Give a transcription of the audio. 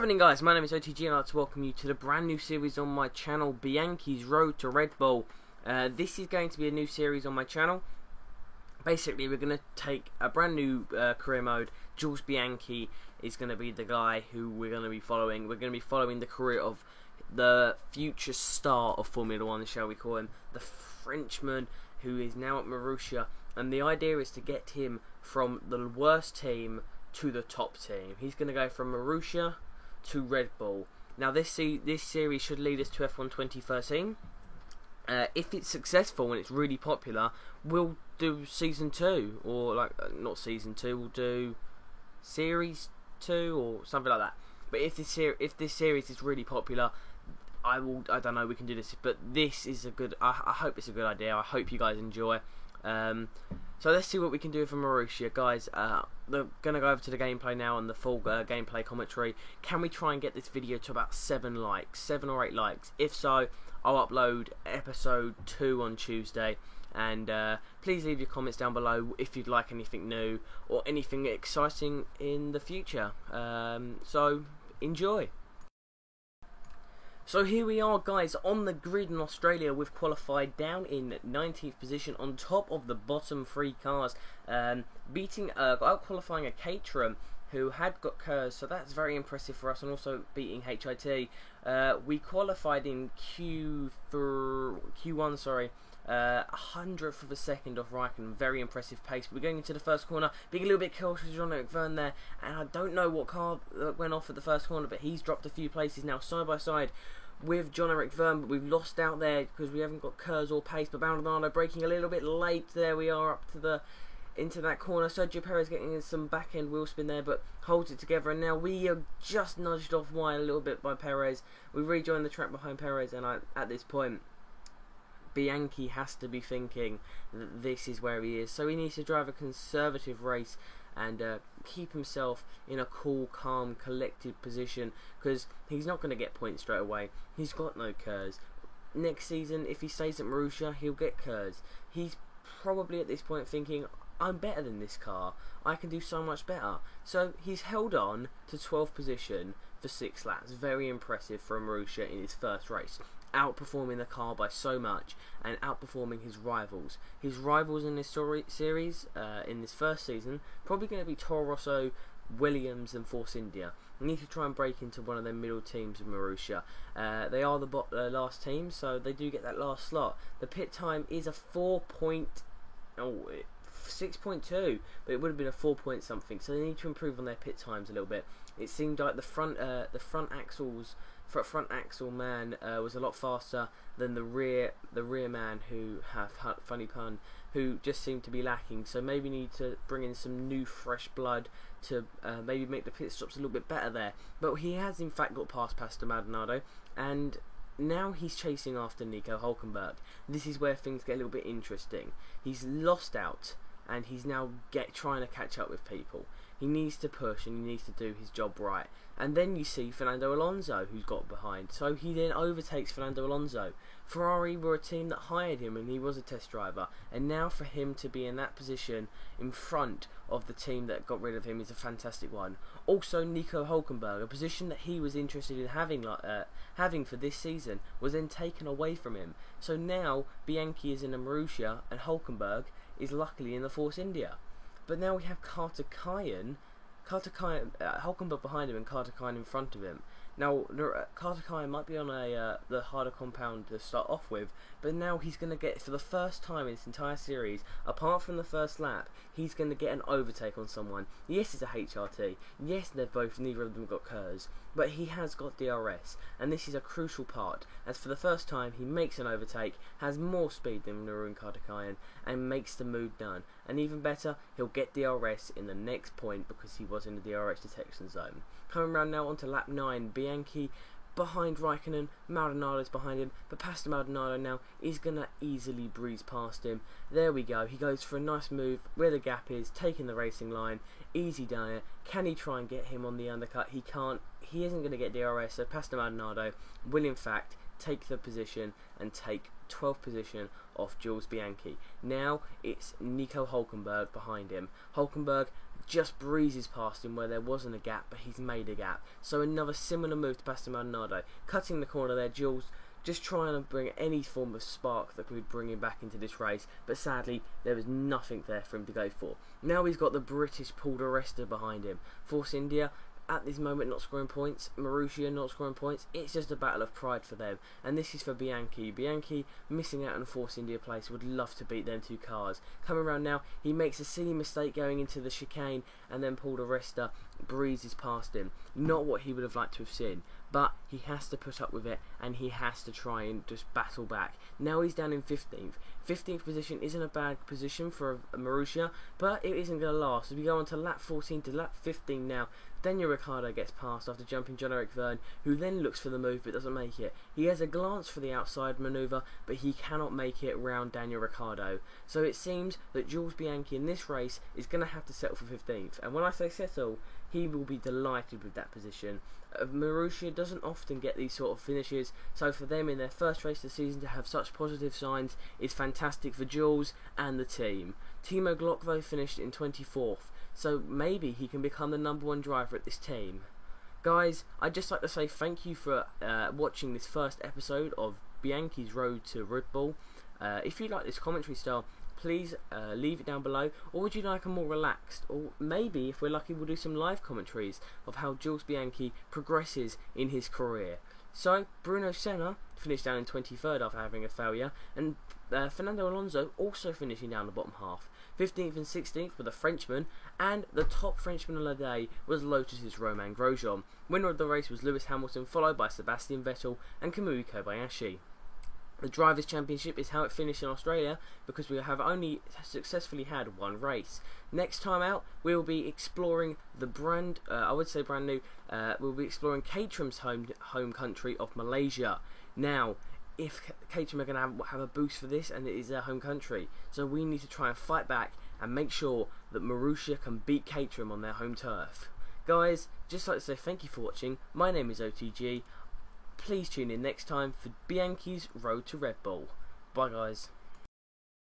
happening, guys? My name is OTG and I'd like to welcome you to the brand new series on my channel, Bianchi's Road to Red Bull. This is going to be a new series on my channel. Basically, we're going to take a brand new career mode. Jules Bianchi is going to be the guy who we're going to be following. We're going to be following the career of the future star of Formula 1, shall we call him, the Frenchman who is now at Marussia. And the idea is to get him from the worst team to the top team. He's going to go from Marussia to Red Bull. Now this series should lead us to F1 2013. If it's successful and it's really popular, we'll do season 2, or not season 2, we'll do series 2 or something like that. But if this series is really popular, I don't know, we can do this. But this is a good. I hope it's a good idea. I hope you guys enjoy. So let's see what we can do for Marussia, guys. They're going to go over to the gameplay now and the full gameplay commentary. Can we try and get this video to about 7 or 8 likes? If so, I'll upload episode 2 on Tuesday. And please leave your comments down below if you'd like anything new or anything exciting in the future. So enjoy. So here we are, guys, on the grid in Australia. We've qualified down in 19th position on top of the bottom 3 cars, out qualifying a Caterham who had got KERS, so that's very impressive for us, and also beating HIT. We qualified in Q1, sorry, 100th of a second off Raikkonen, very impressive pace. We're going into the first corner, being a little bit cautious with Jean-Eric Vergne there, and I don't know what car went off at the first corner, but he's dropped a few places now, side by side with Jean-Eric Vergne, but we've lost out there because we haven't got KERS or pace. But Maldonado braking a little bit late. There we are up to into that corner. Sergio Perez getting some back end wheel spin there, but holds it together. And now we are just nudged off wide a little bit by Perez. We rejoin the track behind Perez, and at this point, Bianchi has to be thinking that this is where he is. So he needs to drive a conservative race and keep himself in a cool, calm, collected position, because he's not going to get points straight away. He's got no KERS. Next season, if he stays at Marussia, he'll get KERS. He's probably at this point thinking, I'm better than this car. I can do so much better. So he's held on to 12th position for 6 laps. Very impressive for Marussia in his first race. Outperforming the car by so much and outperforming his rivals. His rivals in this series, in this first season, probably going to be Toro Rosso, Williams and Force India. We need to try and break into one of their middle teams in Marussia. They are the last team, so they do get that last slot. The pit time is a 6.2, but it would have been a 4 point something, so they need to improve on their pit times a little bit. It seemed like the front axle man was a lot faster than the rear man, who funny pun, who just seemed to be lacking. So maybe need to bring in some new fresh blood to maybe make the pit stops a little bit better there. But he has in fact got past Pastor Maldonado, and now he's chasing after Nico Hülkenberg. This is where things get a little bit interesting. He's lost out, and he's now trying to catch up with people. He needs to push and he needs to do his job right. And then you see Fernando Alonso, who's got behind. So he then overtakes Fernando Alonso. Ferrari were a team that hired him and he was a test driver. And now for him to be in that position in front of the team that got rid of him is a fantastic one. Also, Nico Hülkenberg, a position that he was interested in having for this season, was then taken away from him. So now Bianchi is in a Marussia and Hülkenberg is luckily in the Force India. But now we have Hülkenberg behind him and Carter Kine in front of him. Now, Carter Kine might be on the harder compound to start off with, but now he's going to get, for the first time in this entire series, apart from the first lap, he's going to get an overtake on someone. Yes, it's a HRT. Yes, neither of them got KERS, but he has got DRS, and this is a crucial part, as for the first time he makes an overtake, has more speed than Narun Carter Kine, and makes the move done. And even better, he'll get DRS in the next point because he was in the DRS detection zone. Coming round now onto lap 9, Bianchi behind Raikkonen, Maldonado's behind him, but Pastor Maldonado now is going to easily breeze past him. There we go, he goes for a nice move where the gap is, taking the racing line, easy done it. Can he try and get him on the undercut? He can't, he isn't going to get DRS, so Pastor Maldonado will in fact take the position and take 12th position off Jules Bianchi. Now it's Nico Hülkenberg behind him. Hülkenberg just breezes past him where there wasn't a gap, but he's made a gap. So another similar move to Pastor Maldonado, cutting the corner there. Jules just trying to bring any form of spark that could bring him back into this race, but sadly there was nothing there for him to go for. Now he's got the British Paul di Resta behind him. Force India at this moment not scoring points, Marussia not scoring points. It's just a battle of pride for them, and this is for Bianchi. Bianchi missing out on Force India place, would love to beat them two cars. Coming around now, he makes a silly mistake going into the chicane, and then Paul di Resta breezes past him. Not what he would have liked to have seen, but he has to put up with it, and he has to try and just battle back. Now he's down in 15th. 15th position isn't a bad position for a Marussia, but it isn't going to last. As we go on to lap 14 to lap 15 now, Daniel Ricciardo gets past after jumping Jean-Eric Vergne, who then looks for the move but doesn't make it. He has a glance for the outside manoeuvre, but he cannot make it round Daniel Ricciardo. So it seems that Jules Bianchi in this race is going to have to settle for 15th. And when I say settle, he will be delighted with that position. Marussia doesn't often get these sort of finishes, so for them in their first race of the season to have such positive signs is fantastic for Jules and the team. Timo Glock though finished in 24th, so maybe he can become the #1 driver at this team. Guys, I'd just like to say thank you for watching this first episode of Bianchi's Road to Red Bull. If you like this commentary style, please leave it down below, or would you like a more relaxed, or maybe if we're lucky we'll do some live commentaries of how Jules Bianchi progresses in his career. So Bruno Senna finished down in 23rd after having a failure, and Fernando Alonso also finishing down the bottom half. 15th and 16th were the Frenchmen, and the top Frenchman of the day was Lotus's Romain Grosjean. Winner of the race was Lewis Hamilton, followed by Sebastian Vettel and Kamui Kobayashi. The Drivers' Championship is how it finished in Australia, because we have only successfully had one race. Next time out, we will be exploring the I would say brand new, we'll be exploring Caterham's home country of Malaysia. Now, if Caterham are going to have a boost for this, and it is their home country, so we need to try and fight back and make sure that Marussia can beat Caterham on their home turf. Guys, just like to say thank you for watching. My name is OTG. Please tune in next time for Bianchi's Road to Red Bull. Bye guys.